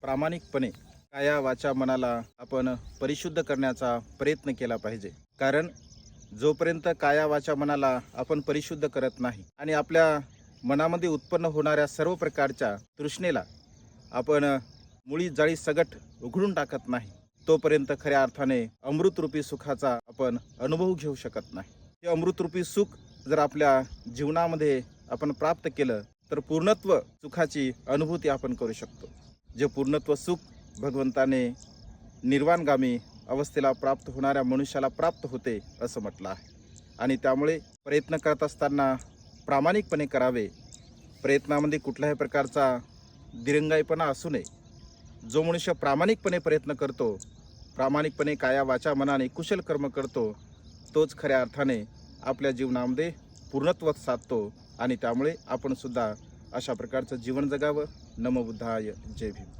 प्रामाणिकपणे काया वाचा मनाला आपण परिशुद्ध करण्याचा प्रयत्न केला पाहिजे. कारण जोपर्यंत काया वाचा मनाला आपण परिशुद्ध करत नाही आणि आपल्या मनामध्ये उत्पन्न होणाऱ्या सर्व प्रकारच्या तृष्णेला आपण मुळी जाळी सगट उघडून टाकत नाही, तोपर्यंत खऱ्या अर्थाने अमृतरूपी सुखाचा आपण अनुभव घेऊ शकत नाही. हे अमृतरूपी सुख जर आपल्या जीवनामध्ये आपण प्राप्त केलं तर पूर्णत्व सुखाची अनुभूती आपण करू शकतो. जे पूर्णत्व सुख भगवंताने निर्वाणगामी अवस्थेला प्राप्त होणाऱ्या मनुष्याला प्राप्त होते असं म्हटलं आहे. आणि त्यामुळे प्रयत्न करत असताना प्रामाणिकपणे करावे. प्रयत्नामध्ये कुठल्याही प्रकारचा दिरंगाईपणा असू नये. जो मनुष्य प्रामाणिकपणे प्रयत्न करतो, प्रामाणिकपणे काया वाचा मनाने कुशल कर्म करतो, तोच खऱ्या अर्थाने आपल्या जीवनामध्ये पूर्णत्व साधतो. आणि त्यामुळे आपण सुद्धा अशा प्रकारचं जीवन जगावं. नमो बुद्धाय. जय भीम.